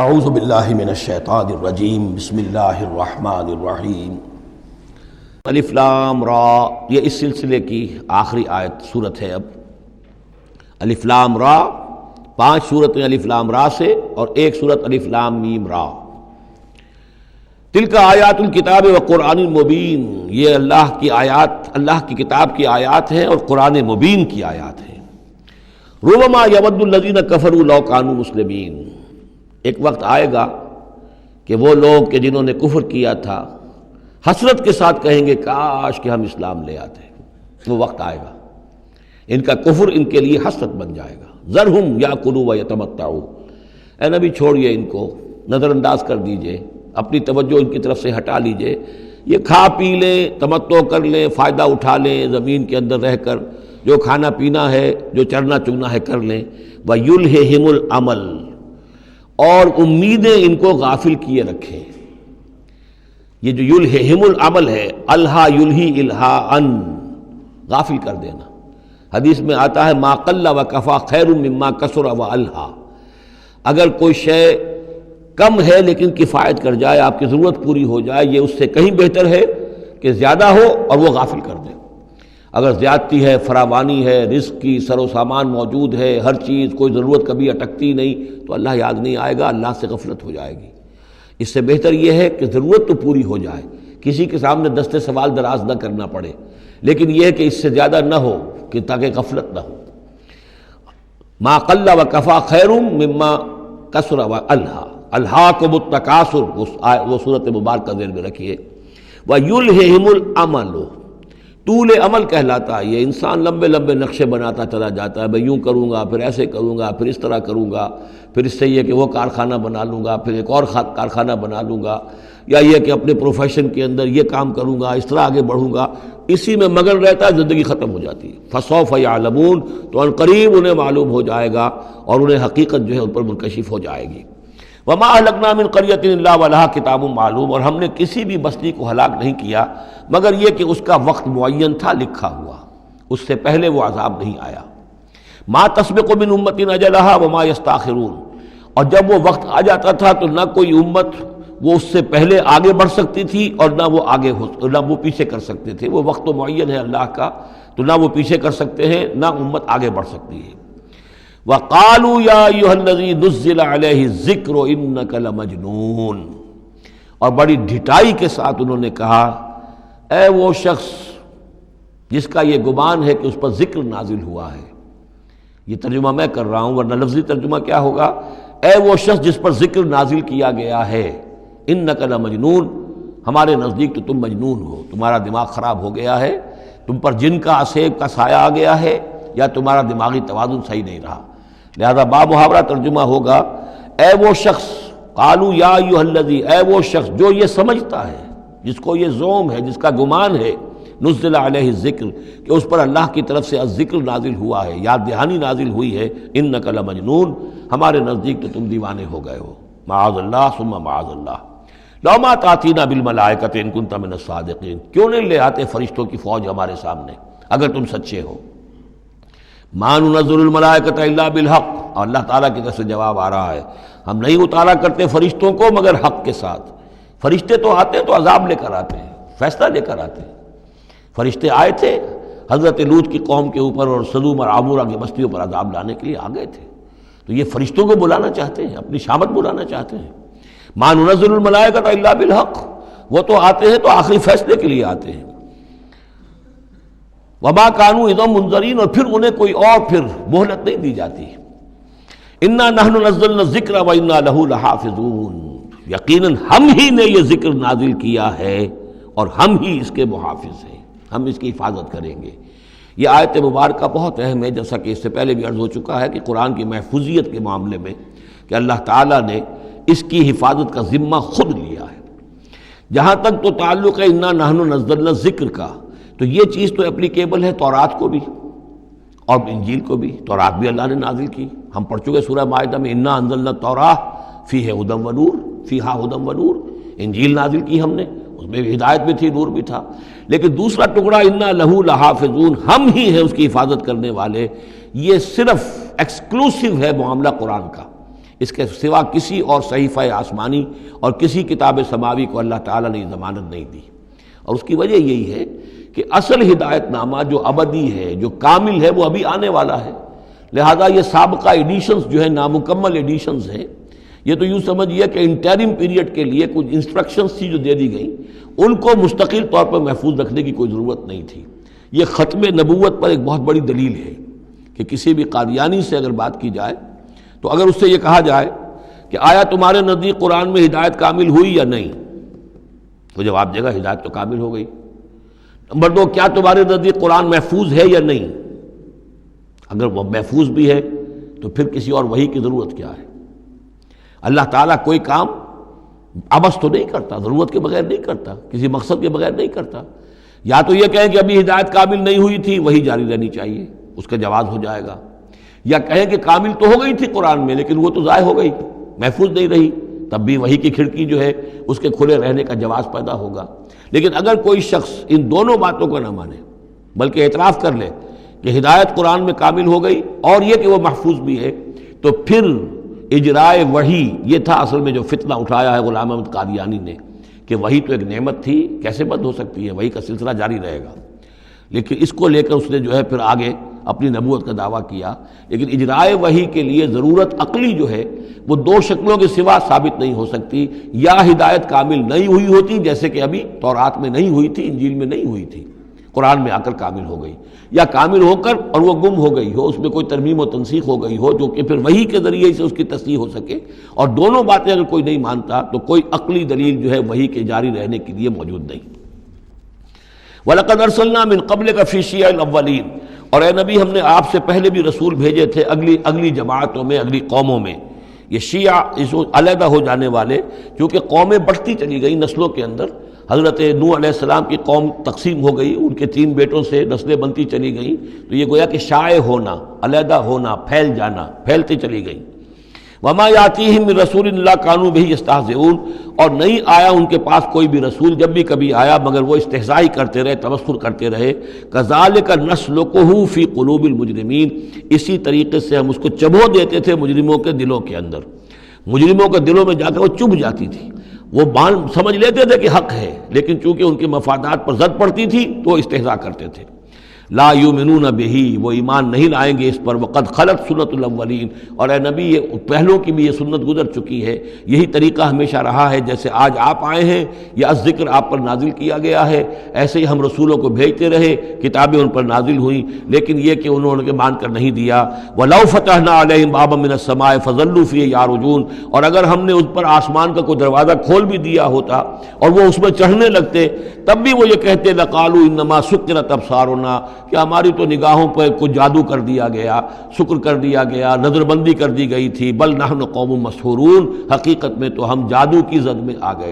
اعوذ باللہ من الشیطان الرجیم بسم اللہ الرحمن الرحیم الف لام را، یہ اس سلسلے کی آخری آیت سورت ہے۔ اب الف لام را، 5 سورتیں الف لام را سے اور ایک سورت الف لام میم را۔ تلک آیات الکتاب و قرآن مبین، یہ اللہ کی آیات، اللہ کی کتاب کی آیات ہیں اور قرآن مبین کی آیات ہیں۔ ربما یود الذین کفروا لو کانوا مسلمین، ایک وقت آئے گا کہ وہ لوگ کہ جنہوں نے کفر کیا تھا حسرت کے ساتھ کہیں گے کاش کہ ہم اسلام لے آتے۔ وہ وقت آئے گا، ان کا کفر ان کے لیے حسرت بن جائے گا۔ ذرہم یاکلوا ویتمتعوا، اے نبی چھوڑیے ان کو، نظر انداز کر دیجئے، اپنی توجہ ان کی طرف سے ہٹا لیجئے، یہ کھا پی لیں، تمتع کر لیں، فائدہ اٹھا لیں، زمین کے اندر رہ کر جو کھانا پینا ہے، جو چرنا چگنا ہے کر لیں۔ وَيُلْهِهِمُ الْعَمَلُ، اور امیدیں ان کو غافل کیے رکھیں۔ یہ جو یلہہم العمل ہے، الہا یلہی الہاءً، غافل کر دینا۔ حدیث میں آتا ہے ما قل و کفا خیر مما کثر و الہا، اگر کوئی شے کم ہے لیکن کفایت کر جائے، آپ کی ضرورت پوری ہو جائے، یہ اس سے کہیں بہتر ہے کہ زیادہ ہو اور وہ غافل کر دے۔ اگر زیادتی ہے، فراوانی ہے، رزق کی سر و سامان موجود ہے، ہر چیز، کوئی ضرورت کبھی اٹکتی نہیں، تو اللہ یاد نہیں آئے گا، اللہ سے غفلت ہو جائے گی۔ اس سے بہتر یہ ہے کہ ضرورت تو پوری ہو جائے، کسی کے سامنے دست سوال دراز نہ کرنا پڑے، لیکن یہ ہے کہ اس سے زیادہ نہ ہو کہ تاکہ غفلت نہ ہو۔ ما قل و کفا خیر مما کثر و الہا، الہاکم التکاثر، وہ صورت مبارکہ ذہن میں رکھیے۔ وَيُلْهِهِمُ الْعَمَلُ، طول عمل کہلاتا ہے، یہ انسان لمبے لمبے نقشے بناتا چلا جاتا ہے، میں یوں کروں گا، پھر ایسے کروں گا، پھر اس طرح کروں گا، پھر اس سے یہ کہ وہ کارخانہ بنا لوں گا، پھر ایک اور کارخانہ بنا لوں گا، یا یہ کہ اپنے پروفیشن کے اندر یہ کام کروں گا، اس طرح آگے بڑھوں گا، اسی میں مگن رہتا ہے، زندگی ختم ہو جاتی ہے۔ فسوف یعلمون، تو ان قریب انہیں معلوم ہو جائے گا اور انہیں حقیقت جو ہے ان پر منکشف ہو جائے گی۔ وما اہلکنا من قریۃ الا ولہا کتاب معلوم، اور ہم نے کسی بھی بستی کو ہلاک نہیں کیا مگر یہ کہ اس کا وقت معین تھا لکھا ہوا، اس سے پہلے وہ عذاب نہیں آیا۔ ما تسبق من امت اجلہا وما یستاخرون، اور جب وہ وقت آ جاتا تھا تو نہ کوئی امت وہ اس سے پہلے آگے بڑھ سکتی تھی اور نہ وہ پیچھے کر سکتے تھے۔ وہ وقت تو معین ہے اللہ کا، تو نہ وہ پیچھے کر سکتے ہیں نہ امت آگے بڑھ سکتی ہے۔ وَقَالُوا يَا أَيُّهَا الَّذِي نُزِّلَ عَلَيْهِ الذِّكْرُ إِنَّكَ لَمَجْنُونَ، اور بڑی ڈھٹائی کے ساتھ انہوں نے کہا اے وہ شخص جس کا یہ گمان ہے کہ اس پر ذکر نازل ہوا ہے۔ یہ ترجمہ میں کر رہا ہوں، ورنہ لفظی ترجمہ کیا ہوگا؟ اے وہ شخص جس پر ذکر نازل کیا گیا ہے، إِنَّكَ لَمَجْنُونَ، ہمارے نزدیک تو تم مجنون ہو، تمہارا دماغ خراب ہو گیا ہے، تم پر جن کا عصیب کا سایہ آ گیا ہے، یا تمہارا دماغی توازن صحیح نہیں رہا۔ لہذا بامحاورہ ترجمہ ہوگا اے وہ شخص، قالوا یا ایھا الذی، اے وہ شخص جو یہ سمجھتا ہے، جس کو یہ زوم ہے، جس کا گمان ہے، نزل علیہ الذکر، کہ اس پر اللہ کی طرف سے الذکر نازل ہوا ہے، یاد دہانی نازل ہوئی ہے، انک لمجنون، ہمارے نزدیک تو تم دیوانے ہو گئے ہو۔ معاذ اللہ ثم معاذ اللہ، لو ما تاتینا بالملائکۃ ان کنت من الصادقین، کیوں نہیں لے آتے فرشتوں کی فوج ہمارے سامنے اگر تم سچے ہو۔ ما ننزل الملائکۃ الا بالحق، اور اللہ تعالیٰ کی طرف سے جواب آ رہا ہے ہم نہیں اتارا کرتے فرشتوں کو مگر حق کے ساتھ۔ فرشتے تو آتے ہیں تو عذاب لے کر آتے ہیں، فیصلہ لے کر آتے ہیں۔ فرشتے آئے تھے حضرت لوط کی قوم کے اوپر اور سدوم اور عمورہ کی بستیوں پر عذاب لانے کے لیے آ گئے تھے، تو یہ فرشتوں کو بلانا چاہتے ہیں، اپنی شامت بلانا چاہتے ہیں۔ ما ننزل الملائکۃ الا بالحق، وہ تو آتے ہیں تو آخری فیصلے کے لیے آتے ہیں۔ وما کانوا اذا منذرین، اور پھر انہیں کوئی اور پھر مہلت نہیں دی جاتی۔ انا نحن نزلنا الذکر وانا لہ لحافظون، یقیناً ہم ہی نے یہ ذکر نازل کیا ہے اور ہم ہی اس کے محافظ ہیں، ہم اس کی حفاظت کریں گے۔ یہ آیت مبارکہ بہت اہم ہے، جیسا کہ اس سے پہلے بھی عرض ہو چکا ہے کہ قرآن کی محفوظیت کے معاملے میں کہ اللہ تعالیٰ نے اس کی حفاظت کا ذمہ خود لیا ہے۔ جہاں تک تو تعلق ہے انا نحن نزلنا الذکر کا، تو یہ چیز تو اپلیکیبل ہے تورات کو بھی اور انجیل کو بھی۔ تورات بھی اللہ نے نازل کی، ہم پڑھ چکے سورہ مائدہ میں انا انزلنا التوراۃ فیہا ھدی ونور، فیہا ھدی ونور۔ انجیل نازل کی ہم نے، اس میں ہدایت بھی تھی، نور بھی تھا۔ لیکن دوسرا ٹکڑا انا لہ لحافظون، ہم ہی ہیں اس کی حفاظت کرنے والے، یہ صرف ایکسکلوسیو ہے معاملہ قرآن کا۔ اس کے سوا کسی اور صحیفہ آسمانی اور کسی کتاب سماوی کو اللہ تعالیٰ نے ضمانت نہیں دی۔ اور اس کی وجہ یہی ہے کہ اصل ہدایت نامہ جو ابدی ہے، جو کامل ہے، وہ ابھی آنے والا ہے۔ لہذا یہ سابقہ ایڈیشنز جو ہیں، نامکمل ایڈیشنز ہیں، یہ تو یوں سمجھیے کہ انٹرم پیریڈ کے لیے کچھ انسٹرکشنز تھی جو دے دی گئیں، ان کو مستقل طور پر محفوظ رکھنے کی کوئی ضرورت نہیں تھی۔ یہ ختم نبوت پر ایک بہت بڑی دلیل ہے کہ کسی بھی قادیانی سے اگر بات کی جائے تو اگر اس سے یہ کہا جائے کہ آیا تمہارے نزدیک قرآن میں ہدایت کامل ہوئی یا نہیں، تو جواب دے گا ہدایت تو کامل ہو گئی۔ نمبر 2، کیا تمہارے نزدیک قرآن محفوظ ہے یا نہیں؟ اگر وہ محفوظ بھی ہے تو پھر کسی اور وحی کی ضرورت کیا ہے؟ اللہ تعالیٰ کوئی کام عبث تو نہیں کرتا، ضرورت کے بغیر نہیں کرتا، کسی مقصد کے بغیر نہیں کرتا۔ یا تو یہ کہیں کہ ابھی ہدایت کامل نہیں ہوئی تھی، وہی جاری رہنی چاہیے، اس کا جواز ہو جائے گا۔ یا کہیں کہ کامل تو ہو گئی تھی قرآن میں لیکن وہ تو ضائع ہو گئی، محفوظ نہیں رہی، تب بھی وحی کی کھڑکی جو ہے اس کے کھلے رہنے کا جواز پیدا ہوگا۔ لیکن اگر کوئی شخص ان دونوں باتوں کو نہ مانے بلکہ اعتراف کر لے کہ ہدایت قرآن میں کامل ہو گئی اور یہ کہ وہ محفوظ بھی ہے، تو پھر اجرائے وحی، یہ تھا اصل میں جو فتنہ اٹھایا ہے غلام احمد قادیانی نے، کہ وحی تو ایک نعمت تھی، کیسے بند ہو سکتی ہے، وحی کا سلسلہ جاری رہے گا۔ لیکن اس کو لے کر اس نے جو ہے پھر آگے اپنی نبوت کا دعویٰ کیا۔ لیکن اجرائے وحی کے لیے ضرورت عقلی جو ہے وہ دو شکلوں کے سوا ثابت نہیں ہو سکتی، یا ہدایت کامل نہیں ہوئی ہوتی جیسے کہ ابھی تورات میں نہیں ہوئی تھی، انجیل میں نہیں ہوئی تھی، قرآن میں آ کر کامل ہو گئی، یا کامل ہو کر اور وہ گم ہو گئی ہو، اس میں کوئی ترمیم و تنسیخ ہو گئی ہو جو کہ پھر وحی کے ذریعے سے اس کی تصحیح ہو سکے۔ اور دونوں باتیں اگر کوئی نہیں مانتا تو کوئی عقلی دلیل جو ہے وحی کے جاری رہنے کے لیے موجود نہیں۔ وَلَقَدْ أَرْسَلْنَا مِن قَبْلِكَ فِي شِيَعِ الْأَوَّلِينَ، اور اے نبی ہم نے آپ سے پہلے بھی رسول بھیجے تھے اگلی جماعتوں میں، اگلی قوموں میں۔ یہ شیعہ اس علیحدہ ہو جانے والے، کیونکہ قومیں بڑھتی چلی گئیں نسلوں کے اندر۔ حضرت نوح علیہ السلام کی قوم تقسیم ہو گئی، ان کے 3 بیٹوں سے نسلیں بنتی چلی گئیں، تو یہ گویا کہ شائع ہونا، علیحدہ ہونا، پھیل جانا، پھیلتی چلی گئیں۔ وما یاتیہم من رسول الا کانوا بہ یستہزئون، اور نہیں آیا ان کے پاس کوئی بھی رسول، جب بھی کبھی آیا مگر وہ استہزاء کرتے رہے، تبصر کرتے رہے۔ کذالک نسلکہ فی قلوب المجرمین، اسی طریقے سے ہم اس کو چبھو دیتے تھے مجرموں کے دلوں کے اندر۔ مجرموں کے دلوں میں جا کر وہ چبھ جاتی تھی، وہ سمجھ لیتے تھے کہ حق ہے، لیکن چونکہ ان کے مفادات پر زد پڑتی تھی تو وہ استہزاء کرتے تھے۔ لا یؤمنون بہ، وہ ایمان نہیں لائیں گے اس پر۔ وقد خلت سنت الاولین، اور اے نبی یہ پہلوں کی بھی یہ سنت گزر چکی ہے، یہی طریقہ ہمیشہ رہا ہے، جیسے آج آپ آئے ہیں یا ذکر آپ پر نازل کیا گیا ہے، ایسے ہی ہم رسولوں کو بھیجتے رہے، کتابیں ان پر نازل ہوئیں، لیکن یہ کہ انہوں نے مان کر نہیں دیا۔ وَلَوْ فَتَحْنَا عَلَيْهِمْ بَابًا مِّنَ السَّمَاءِ فَظَلُّوا فِيهِ يَعْرُجُونَ، اور اگر ہم نے ان پر آسمان کا کوئی دروازہ کھول بھی دیا ہوتا اور وہ اس میں چڑھنے لگتے، تب بھی وہ یہ کہتے لَقَالُوا إِنَّمَا سُكِّرَتْ أَبْصَارُنَا، کہ ہماری تو نگاہوں پر کچھ جادو کر دیا گیا، شکر کر دیا گیا، نظر بندی کر دی گئی تھی۔ بل نحن قوم مسحورون، حقیقت میں تو ہم جادو کی زد میں آ گئے۔